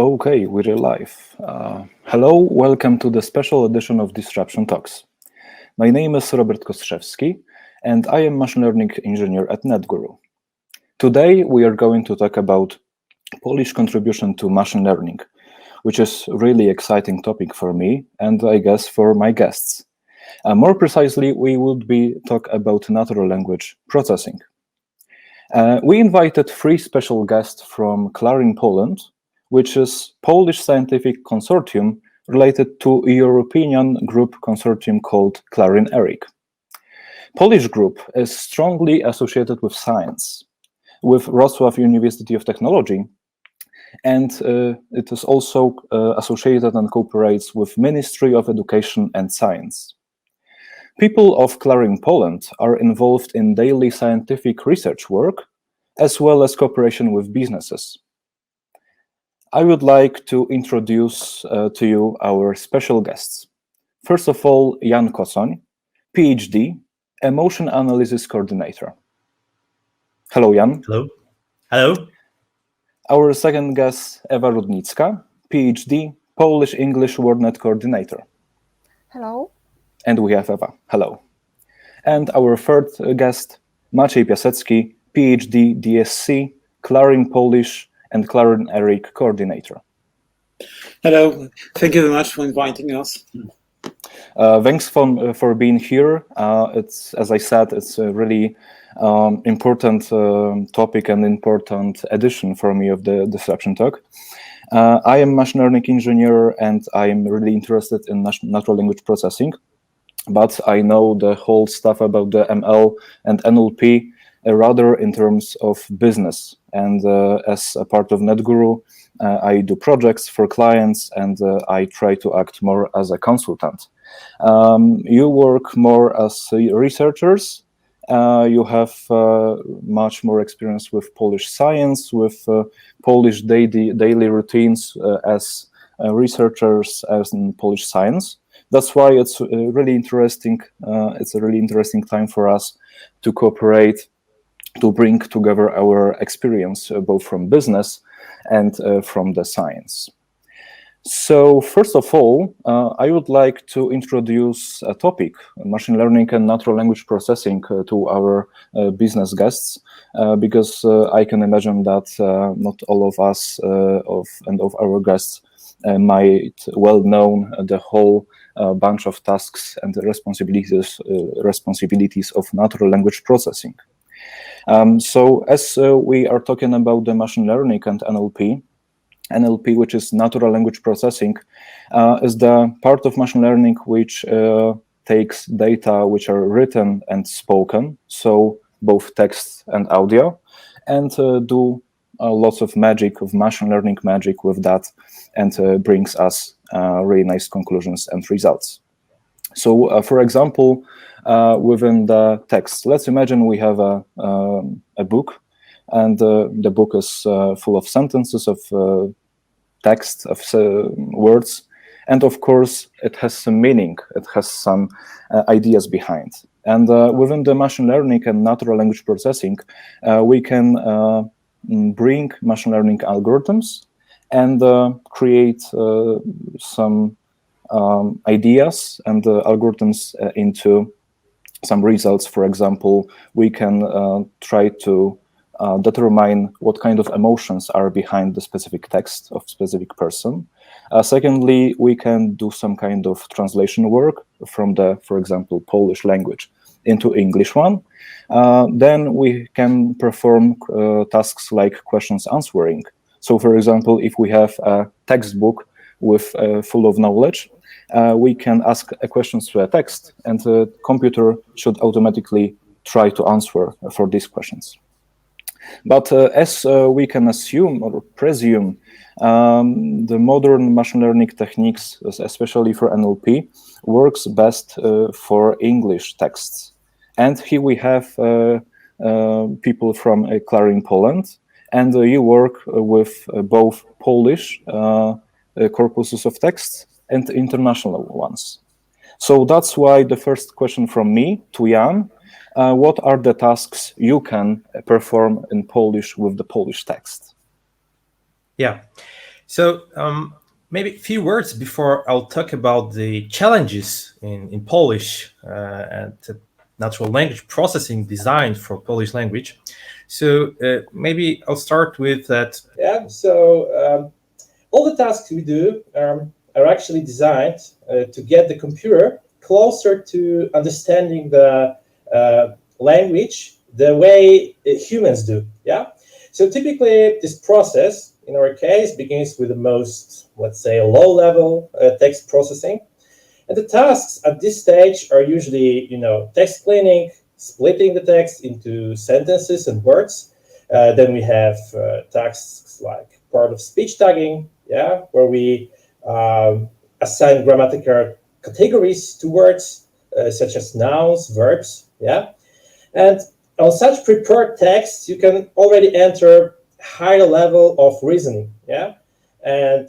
Okay, we're live. Hello, welcome to the special edition of Disruption Talks. My name is Robert Kostrzewski, and I am machine learning engineer at Netguru. Today, we are going to talk about Polish contribution to machine learning, which is a really exciting topic for me, and I guess for my guests. More precisely, we would be talk about natural language processing. We invited three special guests from CLARIN Poland, which is Polish scientific consortium related to a European group consortium called CLARIN-PL. Polish group is strongly associated with science, with Wrocław University of Technology, and it is also associated and cooperates with Ministry of Education and Science. People of CLARIN Poland are involved in daily scientific research work, as well as cooperation with businesses. I would like to introduce to you our special guests. First of all, Jan Kocoń, PhD, Emotion Analysis Coordinator. Hello, Jan. Hello. Hello. Our second guest, Ewa Rudnicka, PhD, Polish-English WordNet Coordinator. Hello. And we have Ewa. Hello. And our third guest, Maciej Piasecki, PhD, DSc, CLARIN Polish and CLARIN-PL Coordinator. Hello, thank you very much for inviting us. Thanks for being here. It's, as I said, it's a really important topic and important addition for me of the Disruption Talk. I am a machine learning engineer and I am really interested in natural language processing, but I know the whole stuff about the ML and NLP rather in terms of business. And as a part of Netguru, I do projects for clients and I try to act more as a consultant. You work more as researchers. You have much more experience with Polish science, with Polish daily routines as researchers as in Polish science. That's why it's really interesting. It's a really interesting time for us to cooperate, to bring together our experience, both from business and from the science. So first of all, I would like to introduce a topic, machine learning and natural language processing, to our business guests, because I can imagine that not all of us and of our guests might well know the whole bunch of tasks and responsibilities of natural language processing. So as we are talking about the machine learning and NLP, which is natural language processing, is the part of machine learning which takes data which are written and spoken, so both text and audio, and do lots of magic, of machine learning magic with that, and brings us really nice conclusions and results. So, for example, within the text, let's imagine we have a book, and the book is full of sentences, of text, of words, and of course it has some meaning, it has some ideas behind. And within the machine learning and natural language processing, we can bring machine learning algorithms and create some ideas and algorithms into some results. For example, we can try to determine what kind of emotions are behind the specific text of specific person. Secondly, we can do some kind of translation work from the, for example, Polish language into English one. Then we can perform tasks like questions answering. So, for example, if we have a textbook with full of knowledge, we can ask a question to a text, and the computer should automatically try to answer for these questions. But as we can assume or presume, the modern machine learning techniques, especially for NLP, works best for English texts. And here we have people from CLARIN Poland, and you work with both Polish corpuses of text and international ones. So that's why the first question from me to Jan, what are the tasks you can perform in Polish with the Polish text? Yeah. So maybe a few words before I'll talk about the challenges in Polish and natural language processing designed for Polish language. So maybe I'll start with that. Yeah, so all the tasks we do are actually designed to get the computer closer to understanding the language the way humans do. Yeah. So typically, this process, in our case, begins with the most, let's say, low-level text processing, and the tasks at this stage are usually, text cleaning, splitting the text into sentences and words. Then we have tasks like part of speech tagging, yeah, where we assign grammatical categories to words such as nouns, verbs, yeah, and on such prepared texts, you can already enter higher level of reasoning, yeah, and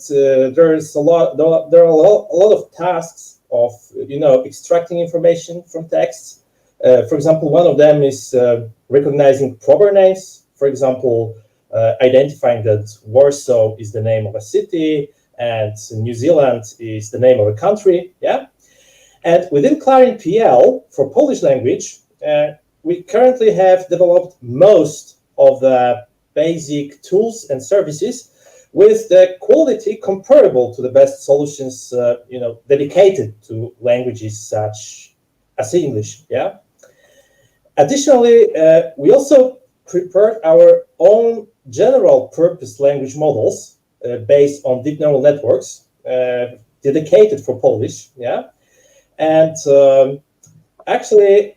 there are a lot of tasks of extracting information from texts. For example, one of them is recognizing proper names. For example, identifying that Warsaw is the name of a city and New Zealand is the name of a country, yeah. And within CLARIN-PL for Polish language, we currently have developed most of the basic tools and services with the quality comparable to the best solutions, dedicated to languages such as English. Yeah. Additionally, we also prepared our own general-purpose language models based on deep neural networks, dedicated for Polish. Yeah, and actually.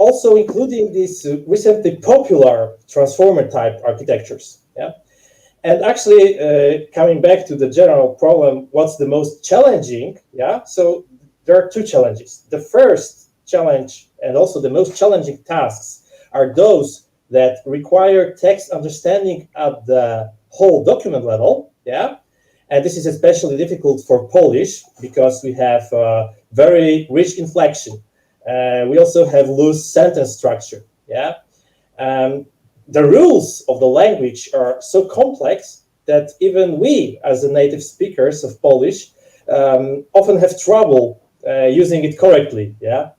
Also including these recently popular transformer type architectures. Yeah? And actually, coming back to the general problem, what's the most challenging? Yeah, so there are two challenges. The first challenge and also the most challenging tasks are those that require text understanding at the whole document level. Yeah, and this is especially difficult for Polish because we have very rich inflection. We also have loose sentence structure. Yeah, the rules of the language are so complex that even we, as the native speakers of Polish, often have trouble using it correctly. Yeah,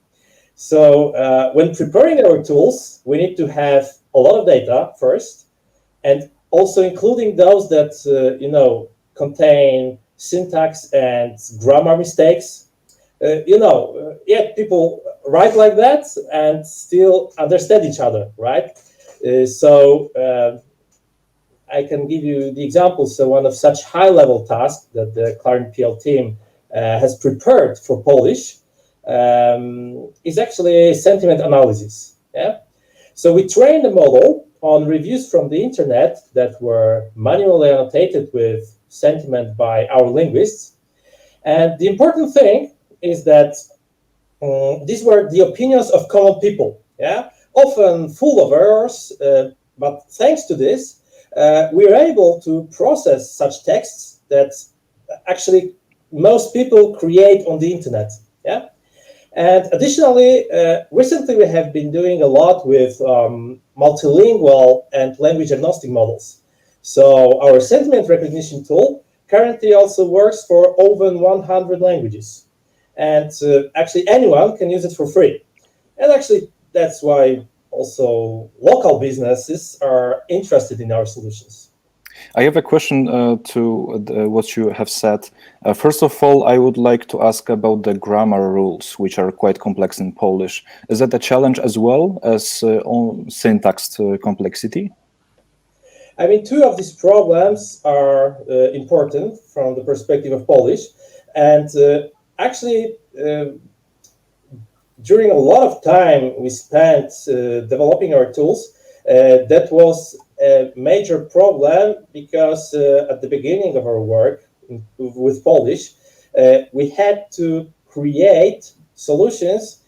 so when preparing our tools, we need to have a lot of data first, and also including those that contain syntax and grammar mistakes. Yet people write like that and still understand each other, right? So I can give you the example. So one of such high-level tasks that the CLARIN-PL team has prepared for Polish is actually sentiment analysis. Yeah. So we trained the model on reviews from the internet that were manually annotated with sentiment by our linguists. And the important thing is that these were the opinions of common people, yeah, often full of errors, but thanks to this, we were able to process such texts that actually most people create on the internet, yeah. And additionally, recently we have been doing a lot with multilingual and language agnostic models. So our sentiment recognition tool currently also works for over 100 languages. And actually anyone can use it for free. And actually that's why also local businesses are interested in our solutions. I have a question to what you have said. First of all, I would like to ask about the grammar rules, which are quite complex in Polish. Is that a challenge as well as syntax complexity? I mean, two of these problems are important from the perspective of Polish. And actually, during a lot of time we spent developing our tools, that was a major problem because at the beginning of our work with Polish, we had to create solutions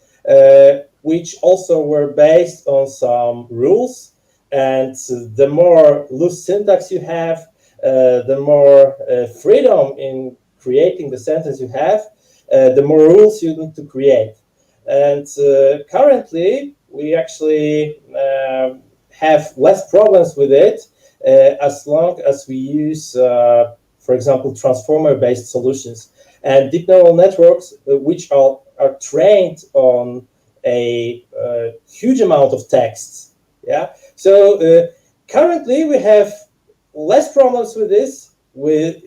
which also were based on some rules. And the more loose syntax you have, the more freedom in creating the sentence you have, the more rules you need to create. And currently, we actually have less problems with it as long as we use, for example, transformer-based solutions. And deep neural networks, which are trained on a huge amount of texts. Yeah. So currently we have less problems with this, with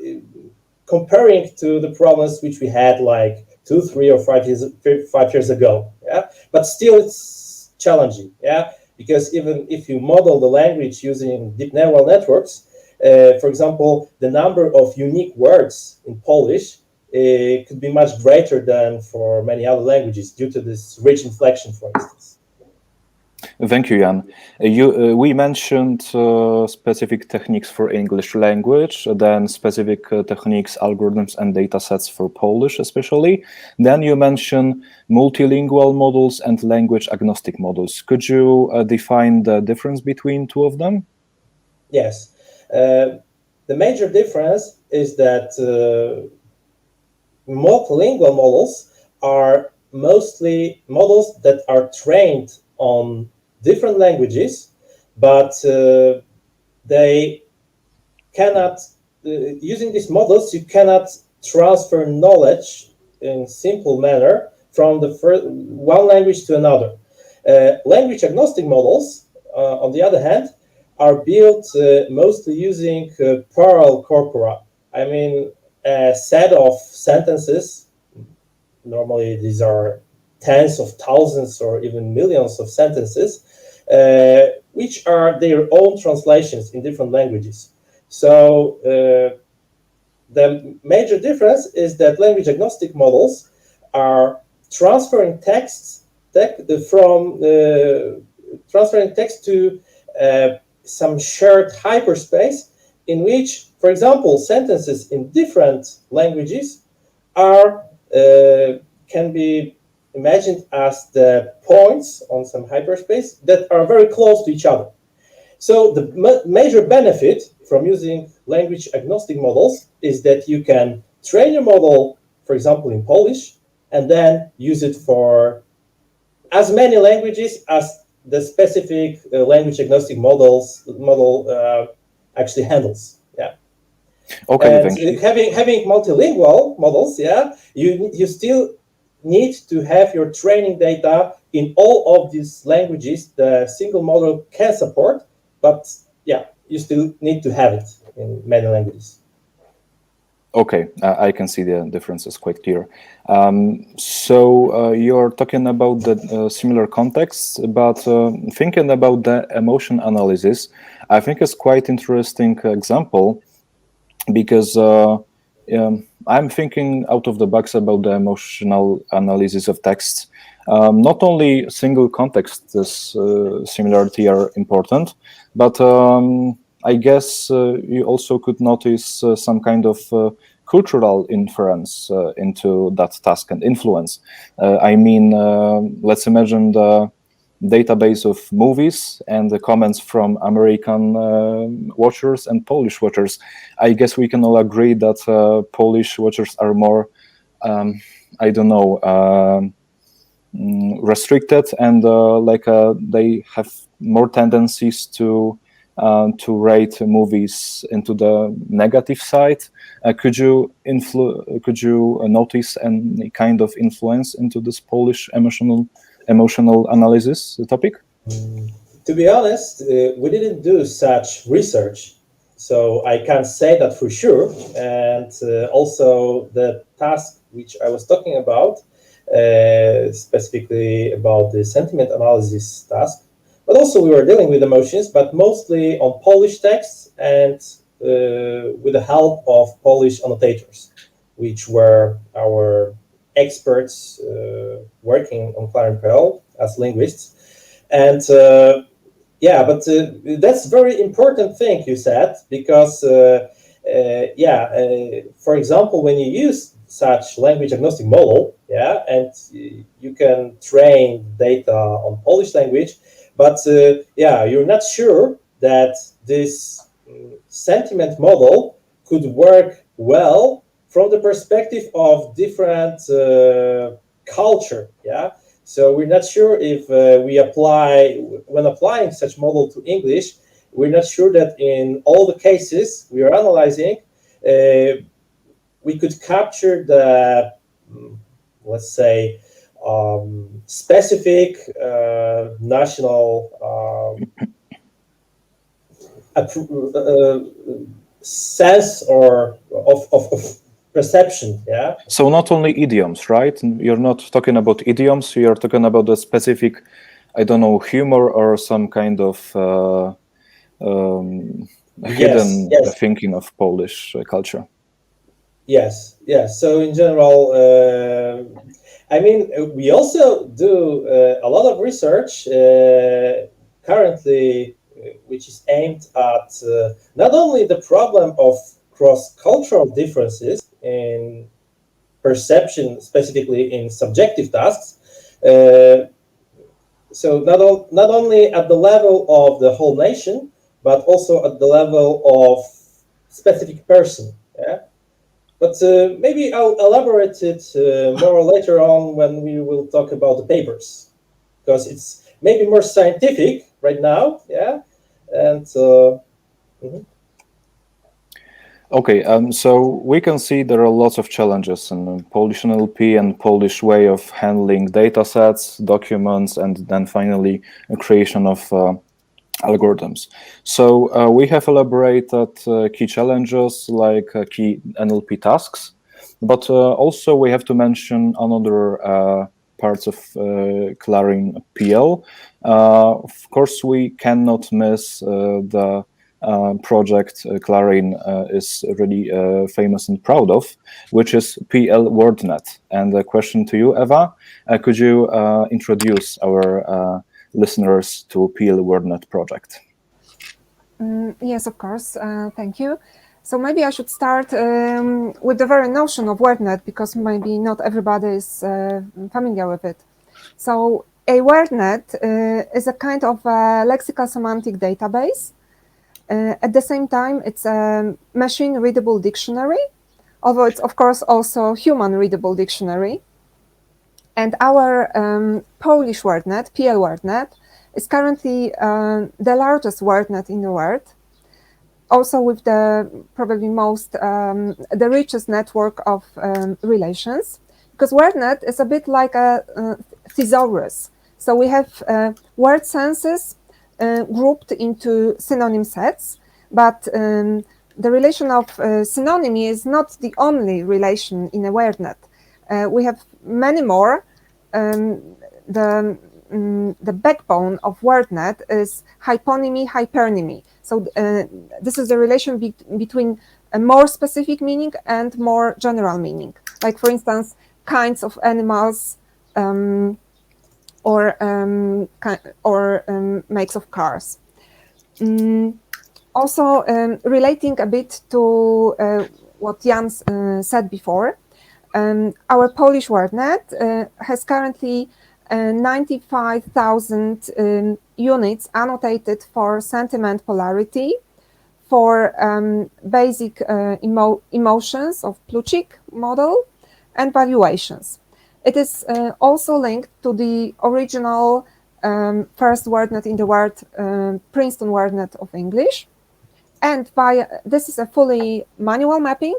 comparing to the problems which we had like 2, 3, or 5 years ago. Yeah. But still, it's challenging. Yeah. Because even if you model the language using deep neural networks, for example, the number of unique words in Polish could be much greater than for many other languages due to this rich inflection, for instance. Thank you, Jan. We mentioned specific techniques for English language, then specific techniques, algorithms, and data sets for Polish especially. Then you mentioned multilingual models and language agnostic models. Could you define the difference between two of them? Yes. The major difference is that multilingual models are mostly models that are trained on different languages, but they cannot, using these models, you cannot transfer knowledge in simple manner from the one language to another. Language agnostic models, on the other hand, are built mostly using plural corpora. I mean, a set of sentences, normally these are tens of thousands or even millions of sentences, which are their own translations in different languages. So the major difference is that language agnostic models are transferring text to some shared hyperspace in which, for example, sentences in different languages are can be imagined as the points on some hyperspace that are very close to each other. So the major benefit from using language agnostic models is that you can train your model, for example, in Polish, and then use it for as many languages as the specific language agnostic model actually handles. Yeah. Okay. And thank you. having multilingual models, yeah, you still need to have your training data in all of these languages the single model can support, but yeah, you still need to have it in many languages. Okay, I can see the differences quite clear. So you're talking about the similar contexts, but thinking about the emotion analysis, I think it's quite interesting example because I'm thinking out of the box about the emotional analysis of texts. Not only single contexts similarity are important, but I guess you also could notice some kind of cultural inference into that task and influence. I mean, let's imagine the database of movies and the comments from American watchers and Polish watchers. I guess we can all agree that Polish watchers are more, I don't know, restricted, and they have more tendencies to rate movies into the negative side. Could you notice any kind of influence into this Polish emotional analysis topic? To be honest, we didn't do such research, so I can't say that for sure. And also the task which I was talking about, specifically about the sentiment analysis task, but also we were dealing with emotions, but mostly on Polish texts and with the help of Polish annotators, which were our experts working on CLARIN-PL as linguists. And yeah, but that's a very important thing you said, because for example, when you use such language agnostic model, yeah, and you can train data on Polish language, but you're not sure that this sentiment model could work well from the perspective of different culture, yeah. So we're not sure if when applying such model to English, we're not sure that in all the cases we are analyzing, we could capture the, let's say, specific national sense or of perception. Yeah. So not only idioms, right? You're not talking about idioms. You're talking about the specific, I don't know, humor or some kind of hidden Yes. thinking of Polish culture. Yes. So in general, I mean, we also do a lot of research currently, which is aimed at not only the problem of cross-cultural differences in perception, specifically in subjective tasks. So not only at the level of the whole nation, but also at the level of specific person. Yeah. But maybe I'll elaborate it more later on when we will talk about the papers, because it's maybe more scientific right now. Yeah. And Okay, so we can see there are lots of challenges in Polish NLP and Polish way of handling data sets, documents, and then finally a creation of algorithms. So we have elaborated key challenges like key NLP tasks, but also we have to mention another parts of CLARIN-PL. Of course, we cannot miss the project CLARIN is really famous and proud of, which is PL WordNet. And a question to you, Ewa, could you introduce our listeners to PL WordNet project? Yes, of course. Thank you. So maybe I should start with the very notion of WordNet, because maybe not everybody is familiar with it. So a WordNet is a kind of a lexical semantic database. At the same time, it's a machine-readable dictionary, although it's, of course, also human-readable dictionary. And our Polish WordNet, PL WordNet, is currently the largest WordNet in the world, also with the probably the richest network of relations, because WordNet is a bit like a thesaurus. So we have word senses grouped into synonym sets, but the relation of synonymy is not the only relation in a WordNet. We have many more. The backbone of WordNet is hyponymy, hypernymy. So this is the relation between a more specific meaning and more general meaning. Like, for instance, kinds of animals, or makes of cars. Also, relating a bit to what Jan said before, our Polish WordNet has currently 95,000 units annotated for sentiment polarity, for basic emotions of Pluchik model, and valuations. It is also linked to the original first WordNet in the world, Princeton WordNet of English. And this is a fully manual mapping,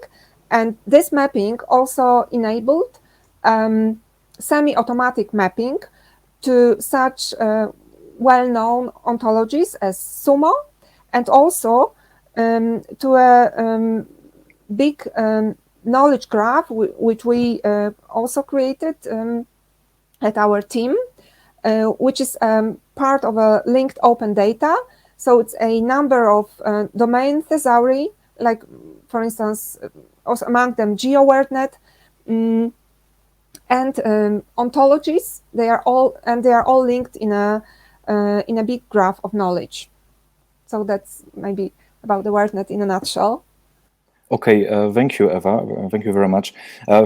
and this mapping also enabled semi-automatic mapping to such well-known ontologies as SUMO, and also to a big knowledge graph, which we also created at our team, which is part of a linked open data. So it's a number of domain thesauri, like, for instance, also among them GeoWordNet, and ontologies. They are all linked in a big graph of knowledge. So that's maybe about the WordNet in a nutshell. Okay, thank you, Ewa. Thank you very much.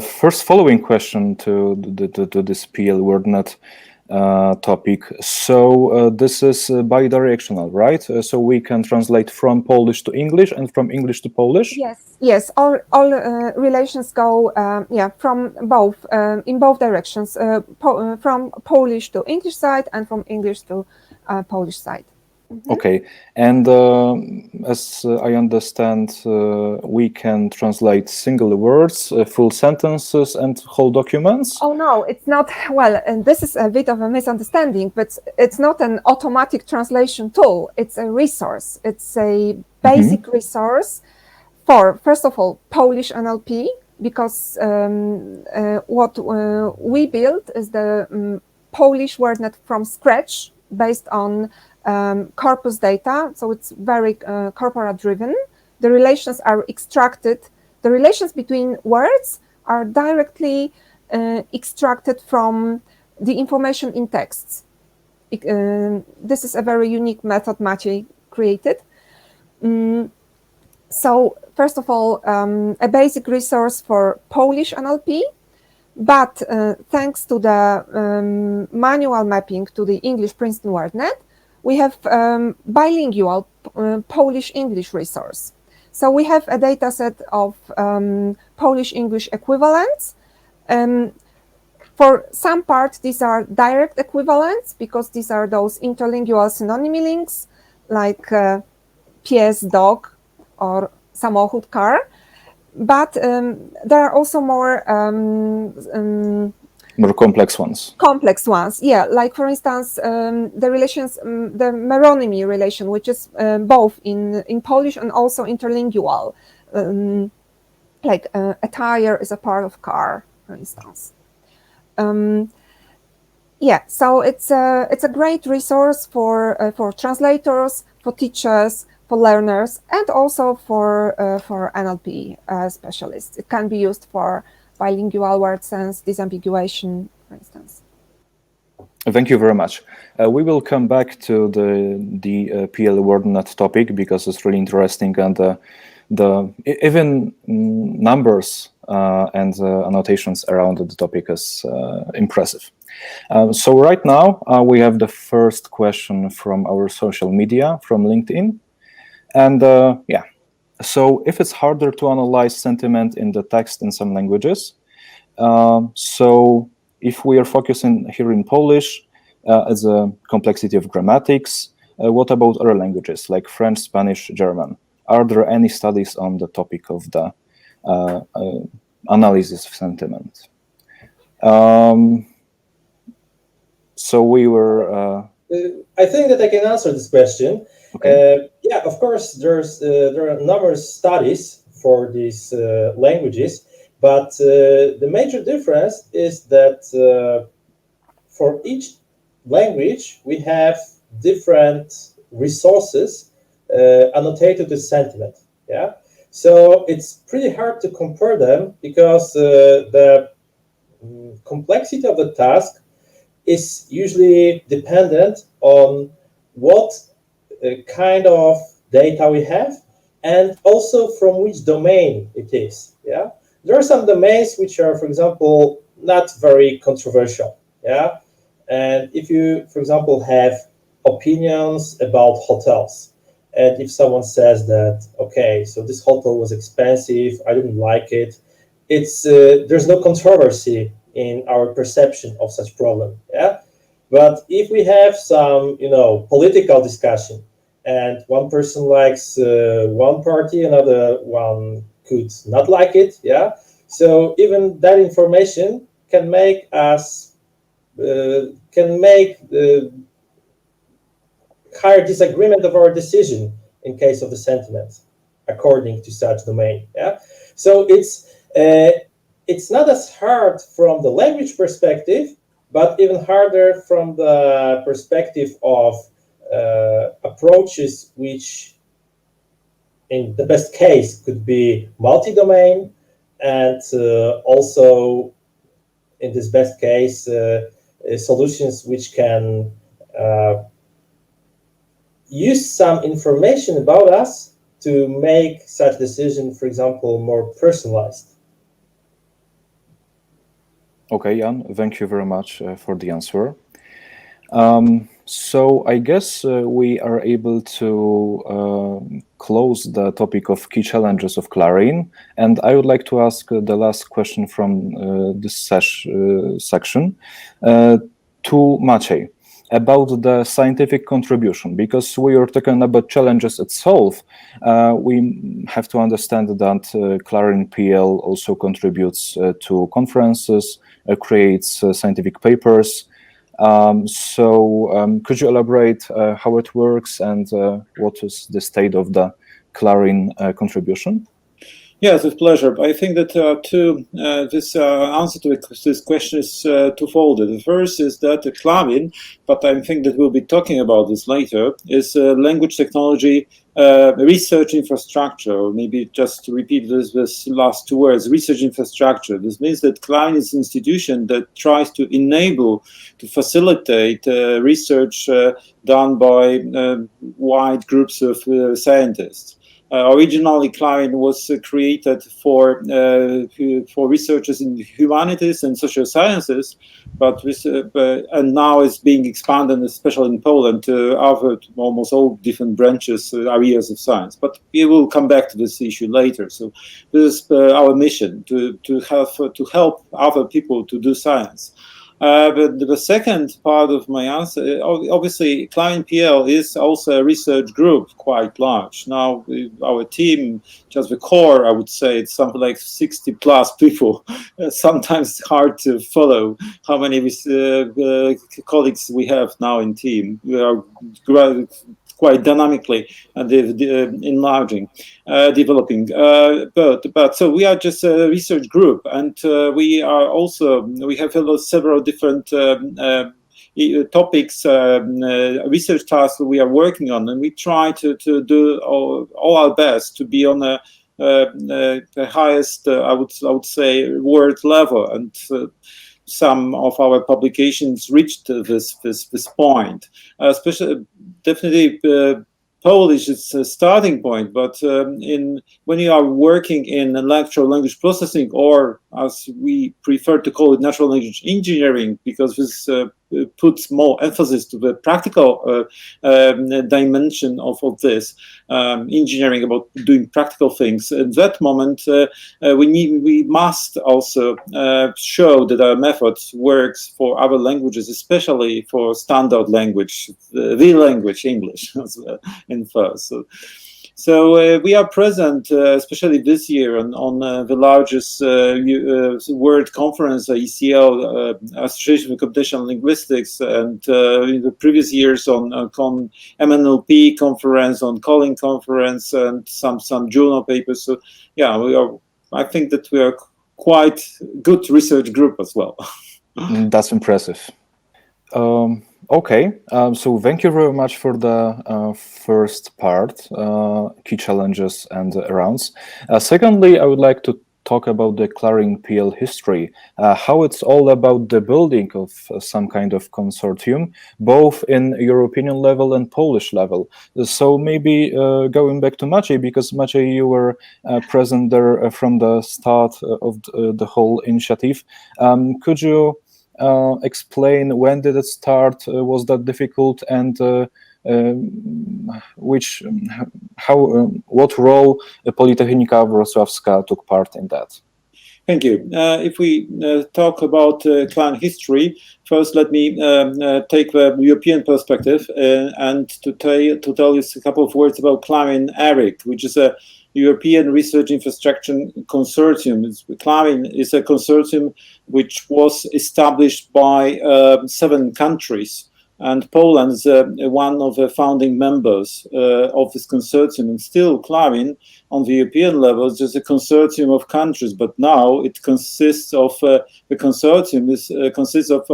First, following question to this PL WordNet topic. So this is bidirectional, right? So we can translate from Polish to English and from English to Polish? Yes. All relations go from both, in both directions, from Polish to English side and from English to Polish side. Okay, and as I understand, we can translate single words, full sentences, and whole documents? Oh no, it's not. Well, and this is a bit of a misunderstanding, but it's not an automatic translation tool. It's a resource. It's a basic resource for, first of all, Polish NLP, because what we built is the Polish WordNet from scratch based on corpus data. So it's very corpora driven. The relations are extracted. The relations between words are directly extracted from the information in texts. This is a very unique method Maciej created. So first of all, a basic resource for Polish NLP, but thanks to the manual mapping to the English Princeton WordNet, we have bilingual Polish-English resource. So we have a data set of Polish-English equivalents. For some part, these are direct equivalents because these are those interlingual synonymy links like pies, dog, or samochód, car. But there are also more complex ones. Complex ones, yeah. Like for instance, the relations, the meronymy relation, which is both in Polish and also interlingual. Like a tire is a part of car, for instance. Yeah, so it's a great resource for translators, for teachers, for learners, and also for NLP specialists. It can be used for bilingual word sense, disambiguation, for instance. Thank you very much. We will come back to the PL WordNet topic because it's really interesting, and the even numbers and annotations around the topic is impressive. So right now we have the first question from our social media, from LinkedIn. And yeah, so if it's harder to analyze sentiment in the text in some languages, so if we are focusing here in Polish as a complexity of grammatics, what about other languages like French, Spanish, German? Are there any studies on the topic of the analysis of sentiment? So we were... I think that I can answer this question. Okay. Yeah, of course, there are numerous studies for these languages, but the major difference is that for each language, we have different resources annotated as sentiment. Yeah, so it's pretty hard to compare them because the complexity of the task is usually dependent on what kind of data we have and also from which domain it is. Yeah, there are some domains which are, for example, not very controversial. Yeah, and if you, for example, have opinions about hotels, and if someone says that, okay, so this hotel was expensive, I didn't like it, it's there's no controversy in our perception of such problem. Yeah, but if we have some, political discussion, and one person likes one party, another one could not like it. Yeah, so even that information can make us higher disagreement of our decision in case of the sentiment according to such domain. Yeah, so it's not as hard from the language perspective, but even harder from the perspective of approaches which in the best case could be multi-domain, and also in this best case solutions which can use some information about us to make such decision, for example, more personalized. Okay, Jan, thank you very much for the answer. So I guess we are able to close the topic of key challenges of CLARIN, and I would like to ask the last question from this section to Maciej. about the scientific contribution, because we are talking about challenges itself. We have to understand that CLARIN-PL also contributes to conferences, creates scientific papers. Could you elaborate how it works and what is the state of the CLARIN contribution? Yes, with pleasure. I think that this answer to this question is twofold. The first is that CLARIN, but I think that we'll be talking about this later, is language technology research infrastructure, or maybe just to repeat this last two words, research infrastructure. This means that CLARIN is an institution that tries to enable, to facilitate research done by wide groups of scientists. Originally, CLARIN was created for researchers in humanities and social sciences, but and now it's being expanded, especially in Poland, to other almost all different branches, areas of science. But we will come back to this issue later. So this is our mission to help other people to do science. But the second part of my answer, obviously, CLARIN-PL is also a research group, quite large. Now, our team, just the core, I would say, it's something like 60 plus people. Sometimes it's hard to follow how many colleagues we have now in team. We are quite dynamically enlarging, developing. But so we are just a research group, and we have several different topics, research tasks that we are working on, and we try to do all our best to be on the highest, I would say, world level, and some of our publications reached this point. Especially, definitely, Polish is a starting point, but when you are working in natural language processing, or as we prefer to call it, natural language engineering, because this puts more emphasis to the practical dimension of this engineering, about doing practical things. At that moment, we must also show that our method works for other languages, especially for standard language, the language English in first. So we are present, especially this year, on the largest world conference, ECL, Association for Computational Linguistics, and in the previous years on MNLP conference, on CLARIN conference, and some journal papers. So yeah, I think that we are quite good research group as well. That's impressive. Okay, so thank you very much for the first part, key challenges and rounds. Secondly, I would like to talk about the CLARIN-PL history, how it's all about the building of some kind of consortium, both in European level and Polish level. So maybe going back to Maciej, because Maciej, you were present there from the start of the whole initiative. Could you explain when did it start? Was that difficult, and what role Politechnika Wrocławska took part in that? Thank you. If we talk about CLARIN history, first let me take the European perspective and to tell you a couple of words about CLARIN-ERIC, which is a European Research Infrastructure Consortium. CLARIN is a consortium which was established by 7 countries, and Poland is one of the founding members of this consortium. And still, CLARIN on the European level is just a consortium of countries, but now it consists of the consortium consists of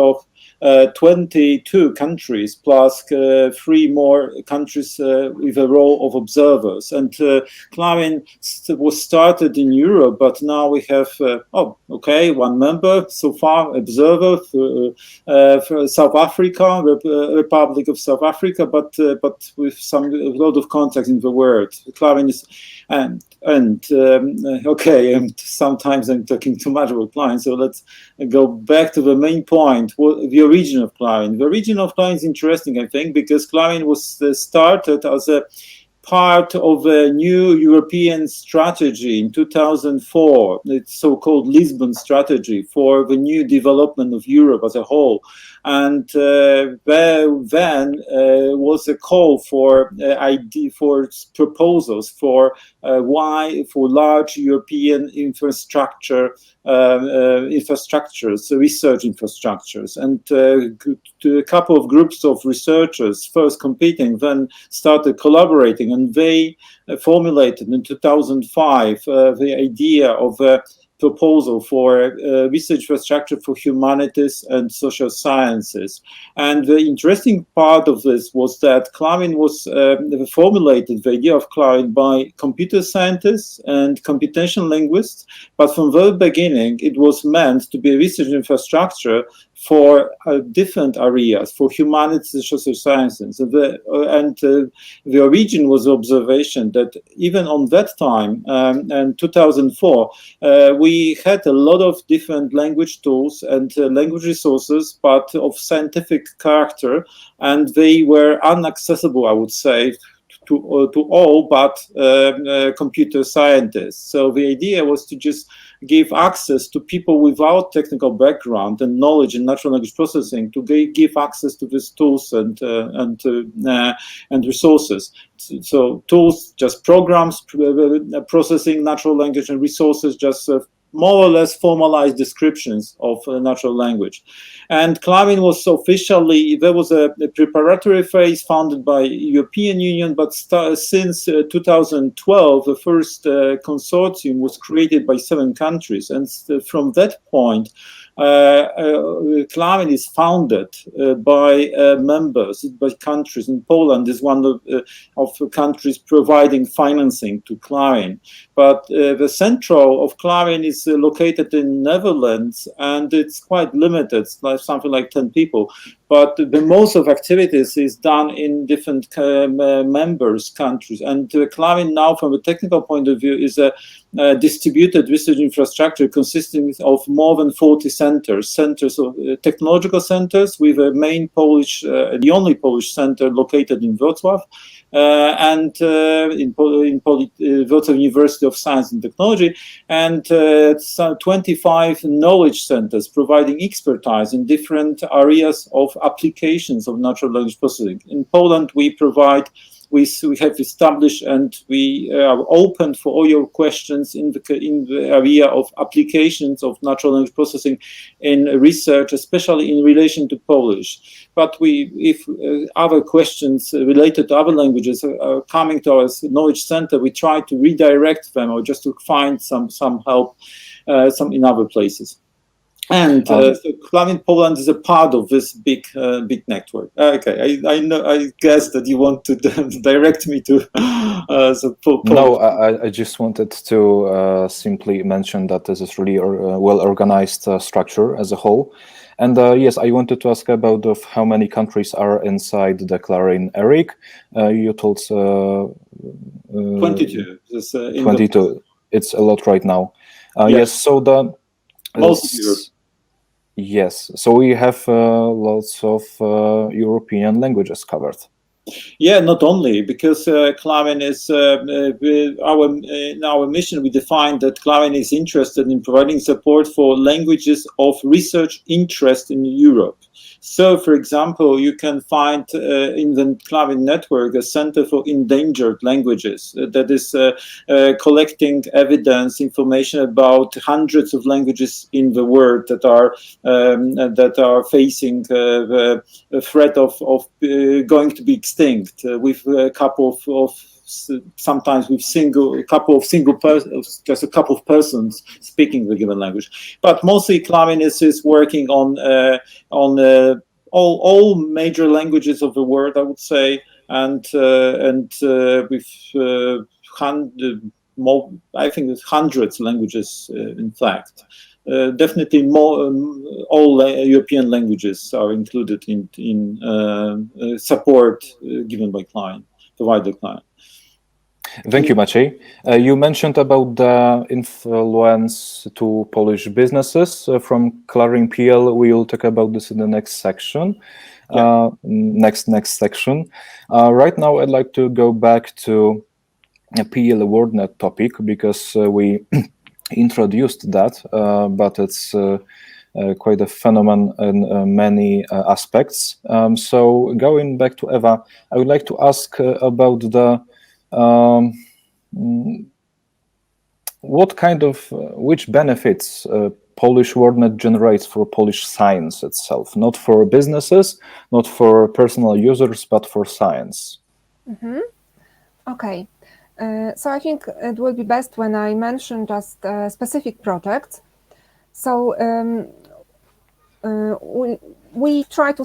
22 countries plus 3 more countries with a role of observers. And CLARIN was started in Europe, but now we have 1 member so far, observer for South Africa, Republic of South Africa, but with a lot of contacts in the world. CLARIN is sometimes I'm talking too much about CLARIN, so let's go back to the main point, the origin of CLARIN. The origin of CLARIN is interesting, I think, because CLARIN was started as a part of a new European strategy in 2004. It's so-called Lisbon strategy for the new development of Europe as a whole. And then was a call for proposals for large European infrastructures, research infrastructures, and a couple of groups of researchers first competing, then started collaborating, and they formulated in 2005 the idea of a proposal for research infrastructure for humanities and social sciences. And the interesting part of this was that CLARIN was formulated, the idea of CLARIN, by computer scientists and computational linguists, but from the very beginning it was meant to be a research infrastructure for different areas, for humanities and social sciences. And the origin was the observation that even on that time, in 2004, we had a lot of different language tools and language resources, but of scientific character, and they were inaccessible, I would say, to all but computer scientists. So the idea was to just give access to people without technical background and knowledge in natural language processing, to give access to these tools and resources. So tools, just programs processing natural language, and resources, just more or less formalized descriptions of natural language. And CLARIN was officially, there was a preparatory phase founded by European Union, but since 2012, the first consortium was created by 7 countries. And from that point, CLARIN is founded by members, by countries, and Poland is one of the countries providing financing to CLARIN. But the central of CLARIN is located in Netherlands, and it's quite limited, it's like something like 10 people. But the most of activities is done in different members countries. And CLARIN now, from a technical point of view, is a distributed research infrastructure consisting of more than 40 centers of technological centers, with a main Polish, the only Polish center located in Wrocław, and in Wrocław University of Science and Technology, and 25 knowledge centers providing expertise in different areas of applications of natural language processing. In Poland, we have established, and we are open for all your questions in the area of applications of natural language processing in research, especially in relation to Polish. But if other questions related to other languages are coming to our knowledge center, we try to redirect them, or just to find some help in other places. And so CLARIN Poland is a part of this big network. Okay, I guess that you want to direct me to. No, I just wanted to simply mention that this is really a well-organized structure as a whole. And yes, I wanted to ask about how many countries are inside the CLARIN ERIC. You told 22. 22. It's a lot right now. Yes, so the most of Europe. Yes, so we have lots of European languages covered. Yeah, not only, because CLARIN is in our mission, we defined that CLARIN is interested in providing support for languages of research interest in Europe. So, for example, you can find in the CLARIN network a Center for Endangered Languages that is collecting evidence, information about hundreds of languages in the world that are facing the threat of going to be extinct, with a couple of sometimes with just a couple of persons speaking the given language. But mostly CLARIN is working on all major languages of the world, I would say, and with I think it's hundreds of languages, in fact. Definitely more. All European languages are included in support given by CLARIN, provided by CLARIN. Thank you, Maciej. You mentioned about the influence to Polish businesses from CLARIN-PL. We will talk about this in the next section. next section. Right now, I'd like to go back to a PL WordNet topic because we introduced that, but it's quite a phenomenon in many aspects. So going back to Ewa, I would like to ask about the which benefits Polish WordNet generates for Polish science itself, not for businesses, not for personal users, but for science. Okay. So I think it will be best when I mention just specific projects. So we try to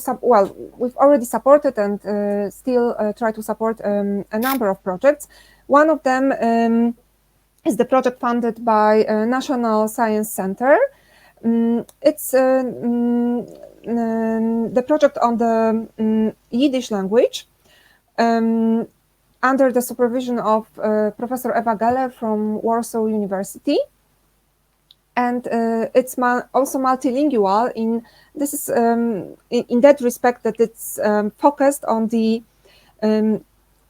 we've already supported and still try to support a number of projects. One of them is the project funded by National Science Center. It's the project on the Yiddish language under the supervision of Professor Ewa Geller from Warsaw University. And it's also multilingual in that respect that it's focused on the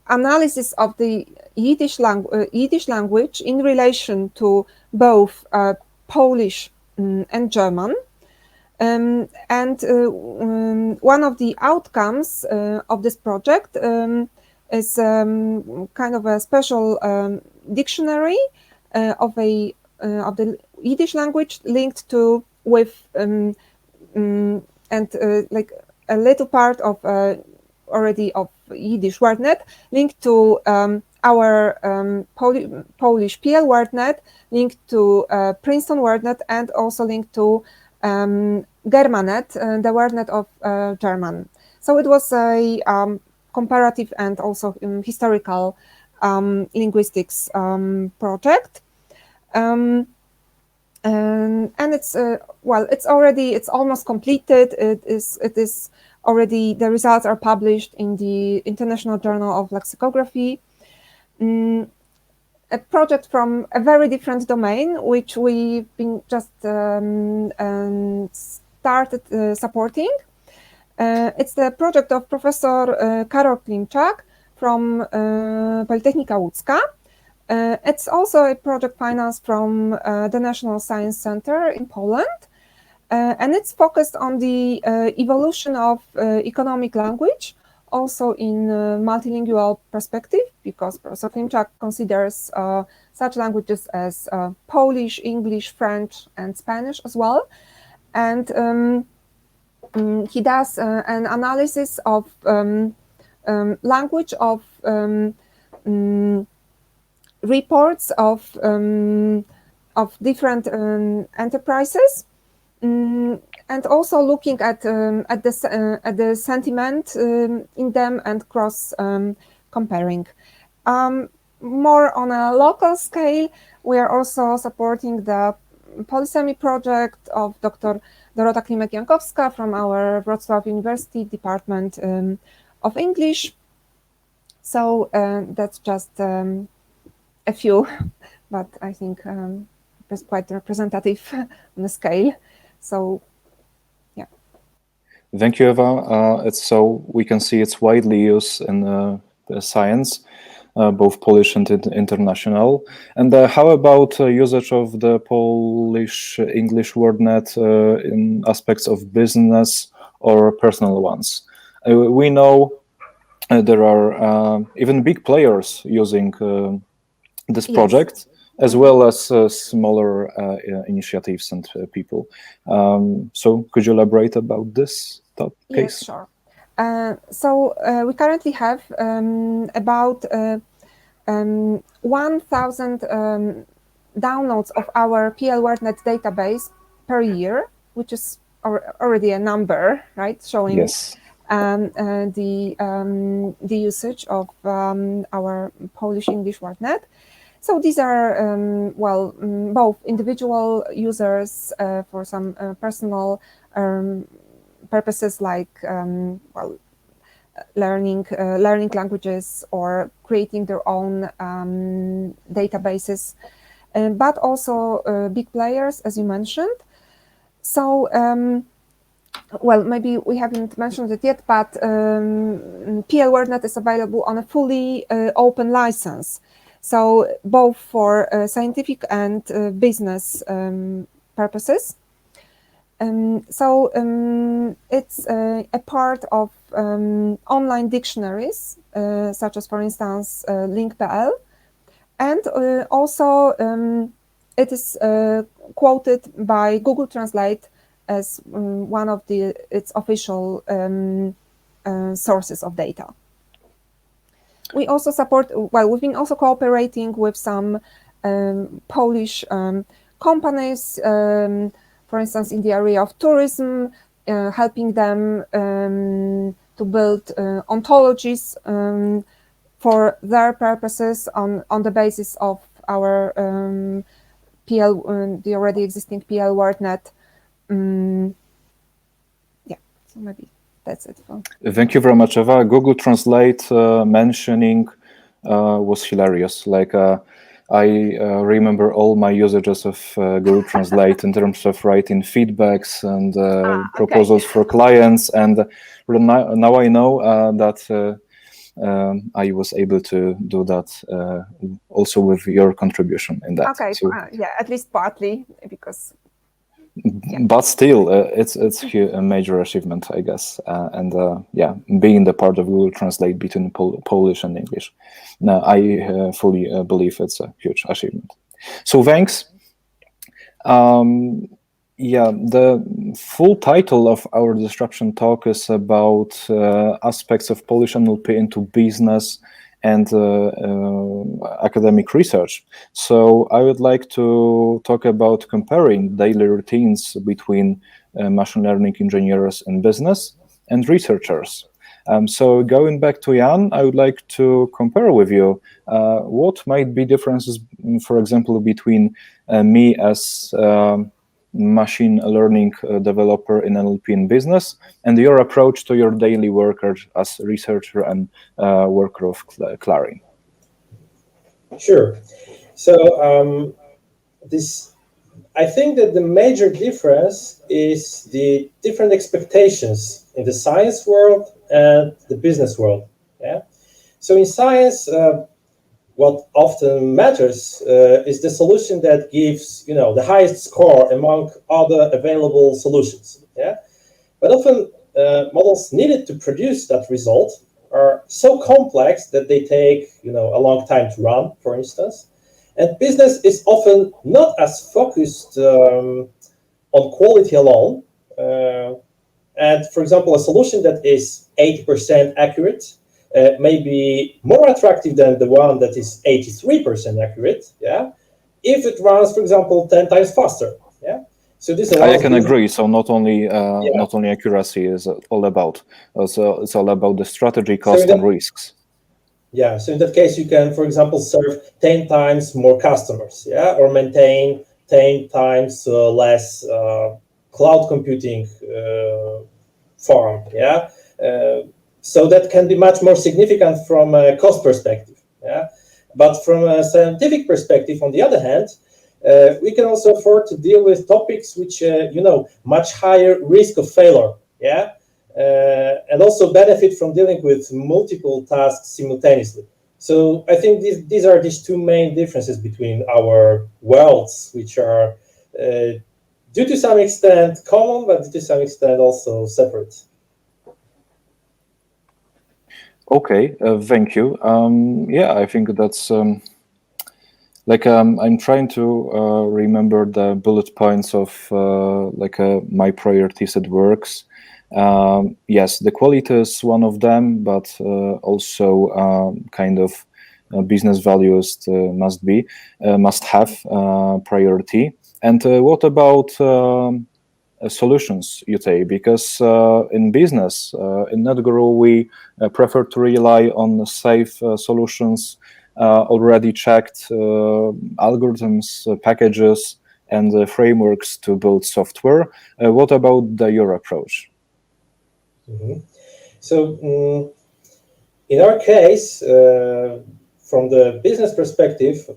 analysis of the Yiddish language in relation to both Polish and German. And one of the outcomes of this project is kind of a special dictionary of the Yiddish language linked to like a little part of already of Yiddish WordNet linked to our Polish PL WordNet, linked to Princeton WordNet, and also linked to Germanet, the WordNet of German. So it was a comparative and also historical linguistics project. And it's it's almost completed. It is already, the results are published in the International Journal of Lexicography. A project from a very different domain, which we've been just started supporting. It's the project of Professor Karol Klimczak from Politechnika Łódzka. It's also a project financed from the National Science Center in Poland. And it's focused on the evolution of economic language, also in multilingual perspective, because Professor Klimczak considers such languages as Polish, English, French, and Spanish as well. And he does an analysis of language of reports of different enterprises. And also looking at the sentiment in them and cross comparing. More on a local scale, we are also supporting the Polysemi project of Dr. Dorota Klimek-Jankowska from our Wrocław University Department of English. So that's just a few, but I think it's quite representative on the scale. So, yeah. Thank you, Ewa. We can see it's widely used in science, both Polish and international. And how about usage of the Polish English WordNet in aspects of business or personal ones? We know there are even big players using this project. As well as smaller initiatives and people. So could you elaborate about this case? Yes, sure. So we currently have about 1,000 downloads of our PL WordNet database per year, which is already a number, right? Showing yes. The usage of our Polish English WordNet. So these are, both individual users for some personal purposes like, learning languages or creating their own databases, but also big players, as you mentioned. So well, maybe we haven't mentioned it yet, but PL WordNet is available on a fully open license. So both for scientific and business purposes. It's a part of online dictionaries, such as, for instance, LINK.pl, and also it is quoted by Google Translate as one of its official sources of data. We also support, well, we've been also cooperating with some Polish companies, for instance, in the area of tourism, helping them to build ontologies for their purposes on the basis of our PL, the already existing PL WordNet. Yeah, so maybe that's it. Thank you very much, Ewa. Google Translate mentioning was hilarious. Like I remember all my usages of Google Translate in terms of writing feedbacks and proposals for clients, and now I know that I was able to do that also with your contribution in that. Okay, so, yeah, at least partly, because. Yeah. But still, it's a major achievement, I guess, and yeah, being the part of Google Translate between Polish and English, I fully believe it's a huge achievement. So thanks. Yeah, the full title of our disruption talk is about aspects of Polish NLP into business and academic research. So I would like to talk about comparing daily routines between machine learning engineers in business and researchers. So going back to Jan, I would like to compare with you what might be differences, for example, between me as machine learning developer in NLP in business and your approach to your daily work as researcher and worker of CLARIN. Sure. So I think that the major difference is the different expectations in the science world and the business world. Yeah. So in science, what often matters is the solution that gives, the highest score among other available solutions. Yeah, but often models needed to produce that result are so complex that they take, a long time to run, for instance. And business is often not as focused on quality alone. And for example, a solution that is 80% accurate may be more attractive than the one that is 83% accurate, yeah, if it runs, for example, 10 times faster, yeah. So this I can agree. So not only accuracy is all about. Also, it's all about the strategy, cost, and risks. Yeah. So in that case, you can, for example, serve 10 times more customers, yeah, or maintain 10 times less cloud computing farm, yeah. So that can be much more significant from a cost perspective. Yeah? But from a scientific perspective, on the other hand, we can also afford to deal with topics which, much higher risk of failure. Yeah? And also benefit from dealing with multiple tasks simultaneously. So I think these are these two main differences between our worlds, which are, due to some extent, common, but to some extent also separate. Okay, thank you. Yeah, I think that's I'm trying to remember the bullet points of my priorities at works. Yes, the quality is one of them, but also kind of business values must have priority. And what about solutions, you say? Because in business, in Netguru, we prefer to rely on safe solutions, already checked algorithms, packages, and frameworks to build software. What about your approach? Mm-hmm. So in our case, from the business perspective,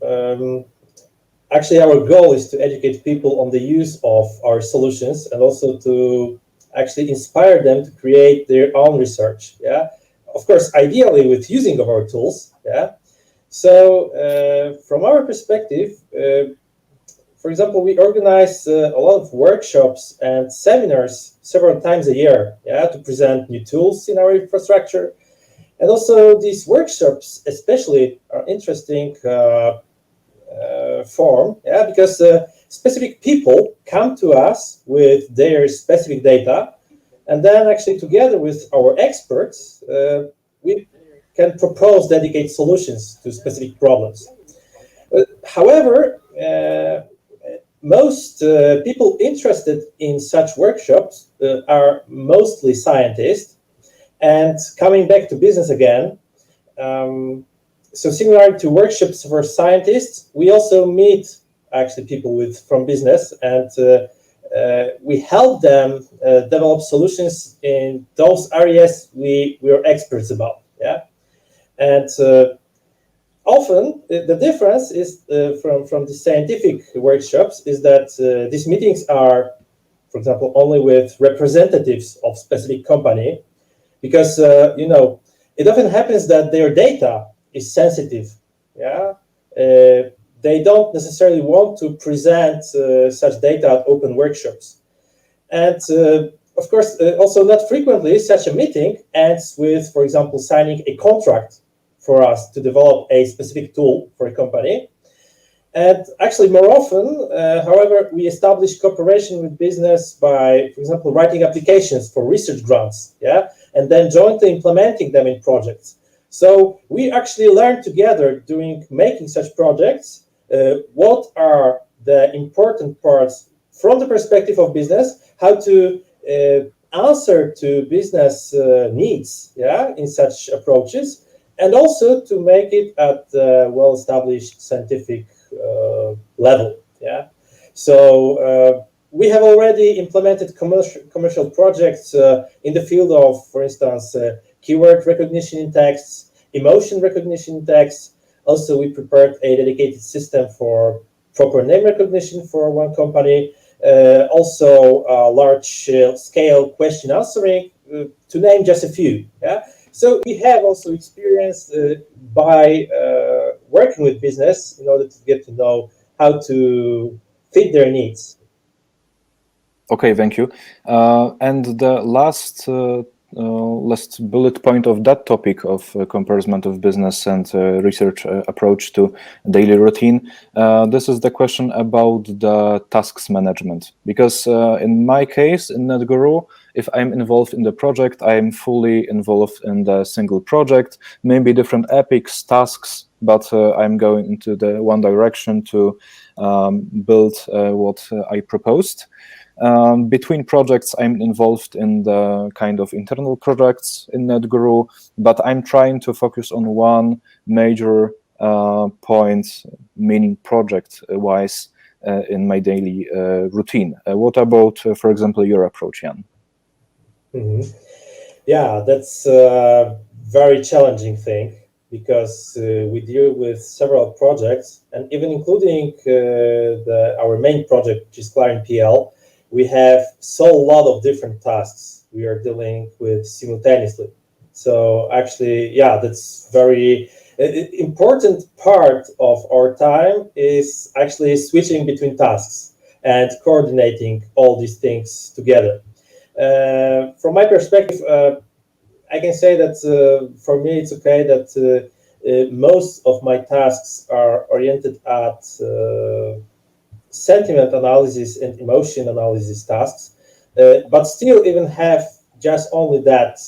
actually our goal is to educate people on the use of our solutions and also to actually inspire them to create their own research. Yeah, of course, ideally with using of our tools. Yeah, so from our perspective, for example, we organize a lot of workshops and seminars several times a year, yeah, to present new tools in our infrastructure. And also these workshops especially are interesting form, yeah, because specific people come to us with their specific data, and then actually together with our experts, we can propose dedicated solutions to specific problems. However, most people interested in such workshops are mostly scientists. And coming back to business again, so similar to workshops for scientists, we also meet actually people from business, and we help them develop solutions in those areas we're experts about. Yeah, and often the difference is from the scientific workshops is that these meetings are, for example, only with representatives of specific company, because you know, it often happens that their data is sensitive. Yeah, they don't necessarily want to present such data at open workshops, and of course, also not frequently such a meeting ends with, for example, signing a contract for us to develop a specific tool for a company. And actually, more often, however, we establish cooperation with business by, for example, writing applications for research grants, yeah, and then jointly implementing them in projects. So we actually learn together during making such projects what are the important parts from the perspective of business, how to answer to business needs, yeah, in such approaches, and also to make it at the well-established scientific level. Yeah, so we have already implemented commercial projects in the field of, for instance, keyword recognition in texts, emotion recognition in texts. Also, we prepared a dedicated system for proper name recognition for one company. Also, large-scale question answering, to name just a few. Yeah. So we have also experience by working with business in order to get to know how to fit their needs. Okay, thank you. And the last bullet point of that topic of comparison of business and research approach to daily routine. This is the question about the tasks management. Because in my case, in Netguru, if I'm involved in the project, I'm fully involved in the single project, maybe different epics, tasks, but I'm going into the one direction to build what I proposed. Between projects, I'm involved in the kind of internal projects in Netguru, but I'm trying to focus on one major point, meaning project-wise, in my daily routine. What about, for example, your approach, Jan? Mm-hmm. Yeah, that's a very challenging thing, because we deal with several projects, and even including our main project, which is CLARIN-PL, we have so a lot of different tasks we are dealing with simultaneously. So actually, yeah, that's very important part of our time is actually switching between tasks and coordinating all these things together. From my perspective, I can say that for me, it's okay that most of my tasks are oriented at sentiment analysis and emotion analysis tasks, but still even have just only that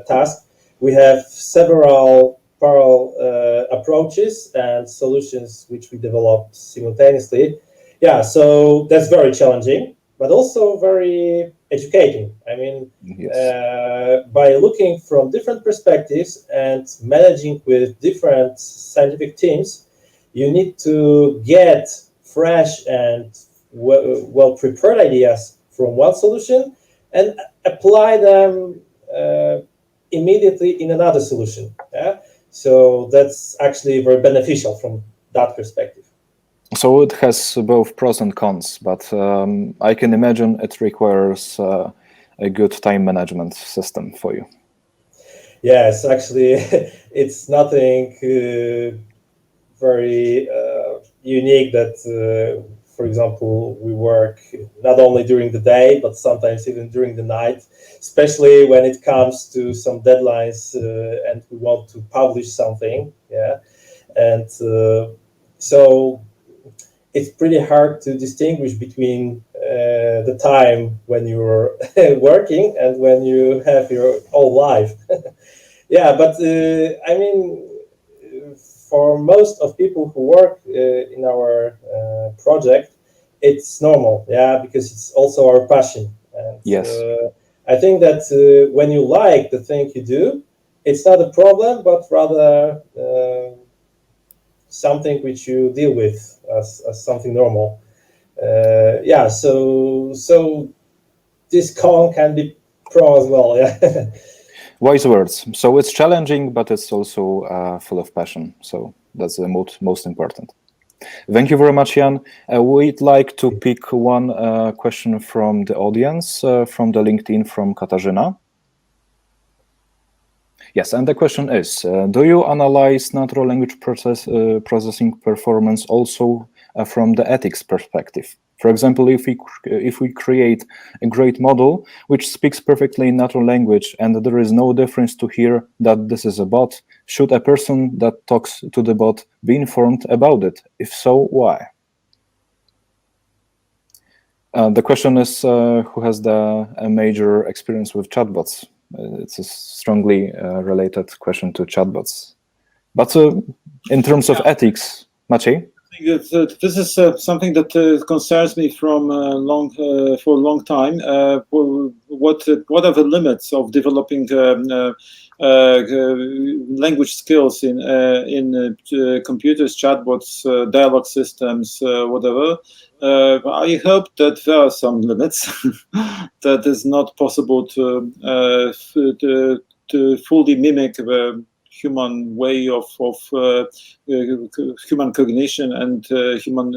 task. We have several parallel approaches and solutions which we develop simultaneously. Yeah, so that's very challenging, but also very educating. I mean, yes. By looking from different perspectives and managing with different scientific teams, you need to get fresh and well-prepared ideas from one solution and apply them immediately in another solution. Yeah? So that's actually very beneficial from that perspective. So it has both pros and cons, but I can imagine it requires a good time management system for you? Yes, actually, it's nothing very unique that, for example, we work not only during the day, but sometimes even during the night, especially when it comes to some deadlines and we want to publish something. Yeah. And so it's pretty hard to distinguish between the time when you're working and when you have your whole life. Yeah, but I mean, for most of people who work in our project, it's normal, yeah, because it's also our passion. And Yes. I think that when you like the thing you do, it's not a problem, but rather something which you deal with as something normal. Yeah, so this con can be pro as well, yeah. Wise words. So it's challenging, but it's also full of passion. So that's the most important. Thank you very much, Jan. We'd like to pick one question from the audience, from the LinkedIn, from Katarzyna. Yes, and the question is, do you analyze natural language processing performance also from the ethics perspective? For example, if we create a great model which speaks perfectly in natural language and there is no difference to hear that this is a bot, should a person that talks to the bot be informed about it? If so, why? The question is who has a major experience with chatbots? It's a strongly related question to chatbots. But in terms of ethics, Maciej? This is something that concerns me from for a long time. What are the limits of developing language skills in computers, chatbots, dialogue systems, whatever? I hope that there are some limits. That is not possible to fully mimic the human way of human cognition and human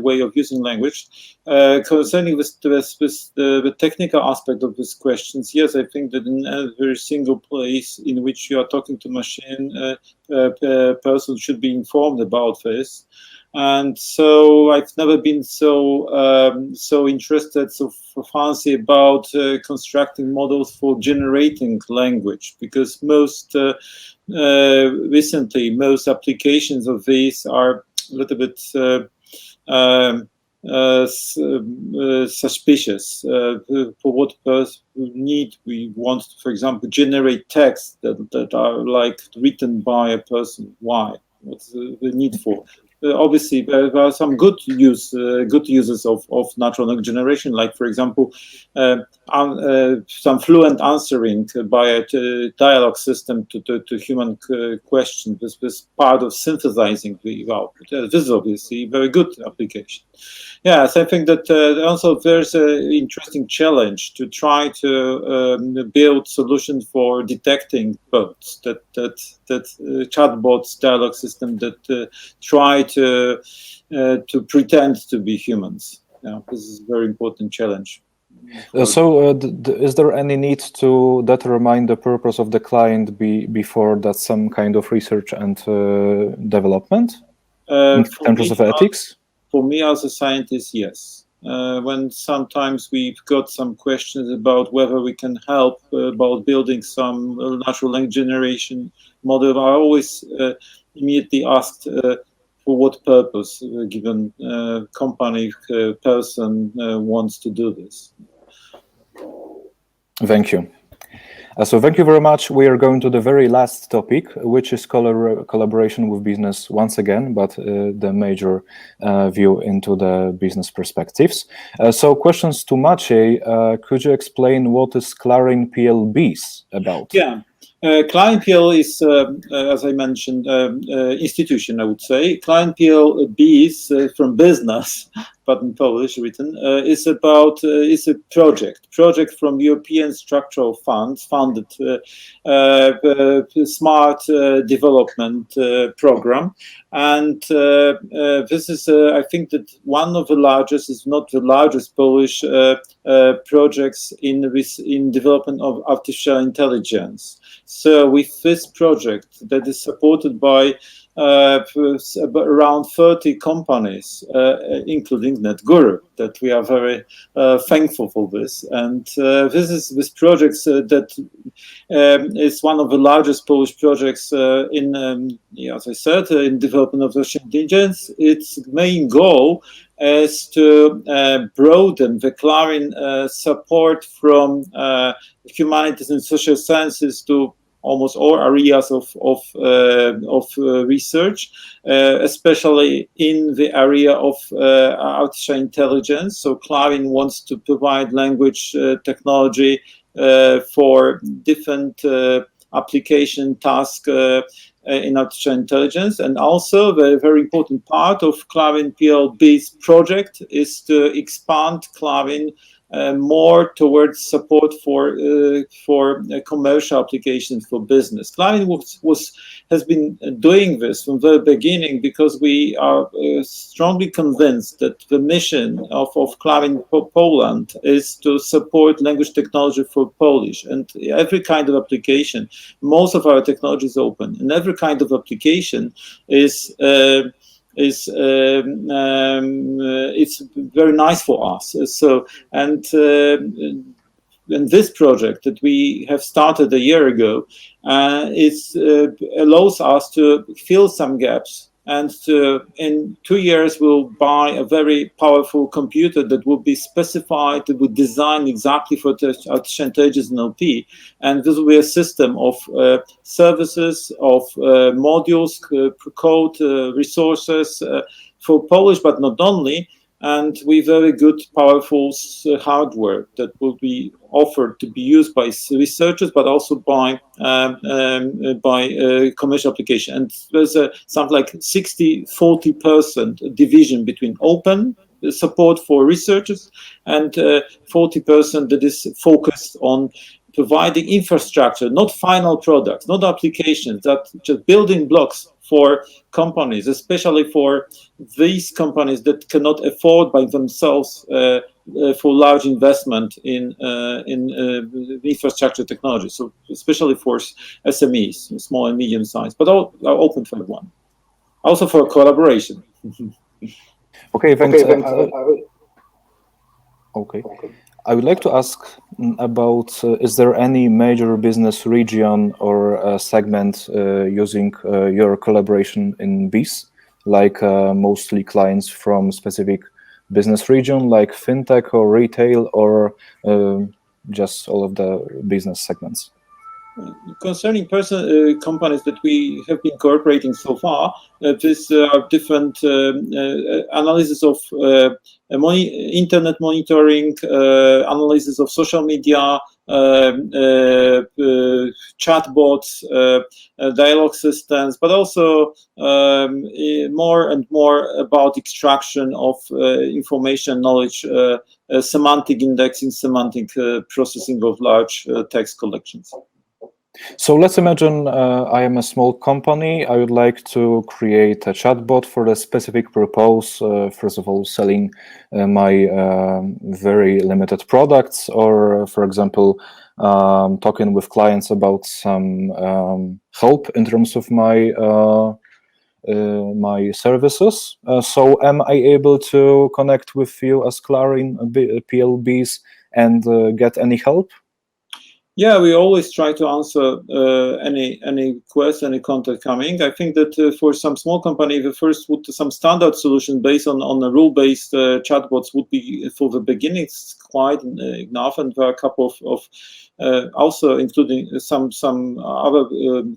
way of using language. Concerning the technical aspect of these questions, yes, I think that in every single place in which you are talking to machine, a person should be informed about this. And so I've never been so interested, so fancy about constructing models for generating language, because recently most applications of these are a little bit suspicious. For what need we want to, for example, generate text that are like written by a person? Why? What's the need for? Obviously, there are some good uses of natural language generation, like, for example, some fluent answering by a dialogue system to human questions. This was part of synthesizing the output. This is obviously a very good application. Yes, I think that also there's an interesting challenge to try to build solutions for detecting bots, that chatbots, dialogue system that try to pretend to be humans. Yeah, this is a very important challenge. So is there any need to determine the purpose of the client before that some kind of research and development in terms of ethics? For me as a scientist, yes. When sometimes we've got some questions about whether we can help about building some natural language generation model, I always immediately asked for what purpose a given company, person wants to do this. Thank you. So thank you very much. We are going to the very last topic, which is collaboration with business once again, but the major view into the business perspectives. So questions to Maciej. Could you explain what is CLARIN-PL BIS about? Yeah. CLARIN-PL is, as I mentioned, institution, I would say. CLARIN-PL BIS from business, but in Polish written, is about is a project from European structural funds funded smart development program, and this is I think that one of the largest, if not the largest, Polish projects in development of artificial intelligence. So with this project that is supported by around 30 companies, including Netguru, that we are very thankful for this. And this project that is one of the largest Polish projects in, as I said, in development of artificial intelligence. Its main goal is to broaden the CLARIN support from humanities and social sciences to almost all areas of research, especially in the area of artificial intelligence. So CLARIN wants to provide language technology for different application tasks in artificial intelligence. And also the very important part of CLARIN-PL's project is to expand CLARIN more towards support for commercial applications for business. CLARIN has been doing this from the beginning because we are strongly convinced that the mission of CLARIN Poland is to support language technology for Polish, and every kind of application. Most of our technology is open, and every kind of application is it's very nice for us. So and this project that we have started a year ago, allows us to fill some gaps, and in 2 years we'll buy a very powerful computer that will be specified, that will design exactly for artificial intelligence and NLP, and this will be a system of services, of modules, code, resources for Polish, but not only, and with very good, powerful hardware that will be offered to be used by researchers, but also by commercial application. And there's something like 60-40% division between open support for researchers and 40% that is focused on providing infrastructure, not final products, not applications, that just building blocks for companies, especially for these companies that cannot afford by themselves for large investment in infrastructure technology. So especially for SMEs, small and medium size, but all are open for everyone. Also for collaboration. Okay, thanks. Okay. I would like to ask about, is there any major business region or segment using your collaboration in BEES, like mostly clients from specific business region, like fintech or retail, or just all of the business segments? Concerning companies that we have been cooperating so far, these are different analysis of internet monitoring, analysis of social media, chatbots, dialogue systems, but also more and more about extraction of information, knowledge, semantic indexing, semantic processing of large text collections. So let's imagine I am a small company. I would like to create a chatbot for a specific purpose. First of all, selling my very limited products, or for example, talking with clients about some help in terms of my my services. So am I able to connect with you as CLARIN-PL BEES and get any help? Yeah, we always try to answer any request, any contact coming. I think that for some small company, the first some standard solution based on a rule-based chatbots would be for the beginning quite enough, and there are a couple of also including some other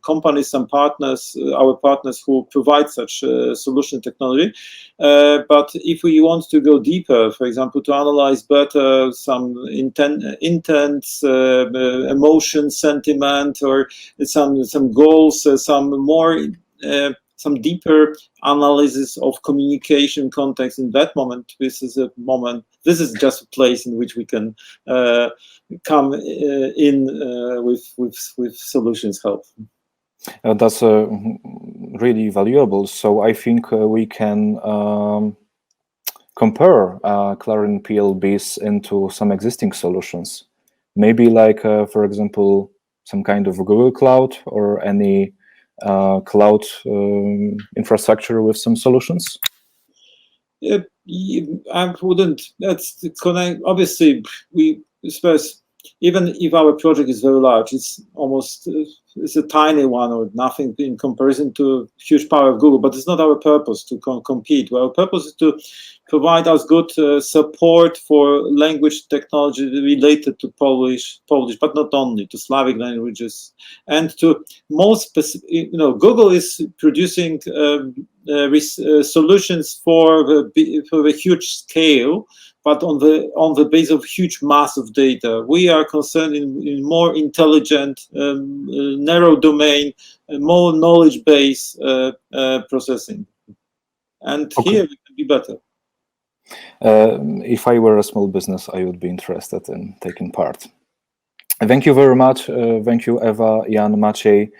companies, some partners, our partners who provide such solution technology. But if we want to go deeper, for example, to analyze better some intents, emotion, sentiment, or some goals, some more some deeper analysis of communication context in that moment, this is just a place in which we can come in with solutions help. That's really valuable. So I think we can compare CLARIN-PL BIS into some existing solutions. Maybe like, for example, some kind of Google Cloud or any cloud infrastructure with some solutions? I wouldn't. That's connect. Obviously, we suppose even if our project is very large, it's almost it's a tiny one or nothing in comparison to huge power of Google. But it's not our purpose to compete. Our purpose is to provide us good support for language technology related to Polish, but not only to Slavic languages, and to most specific. Google is producing solutions for the huge scale, but on the base of huge mass of data. We are concerned in more intelligent, narrow domain, more knowledge base processing, and okay. Here we can be better. If I were a small business, I would be interested in taking part. Thank you very much. Thank you, Ewa, Jan, Maciej.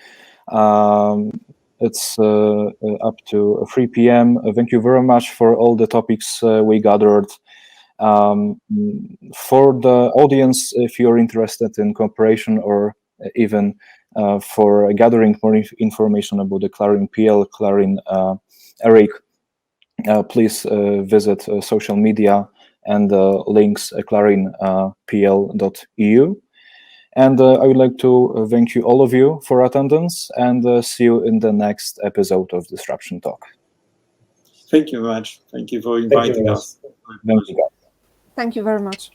It's up to 3 p.m. Thank you very much for all the topics we gathered. For the audience, if you're interested in cooperation or even for gathering more information about the CLARIN-PL, CLARIN ERIC, please visit social media and links clarinpl.eu. And I would like to thank you, all of you, for attendance, and see you in the next episode of Disruption Talk. Thank you very much. Thank you for inviting us. Thank you. Thank you very much.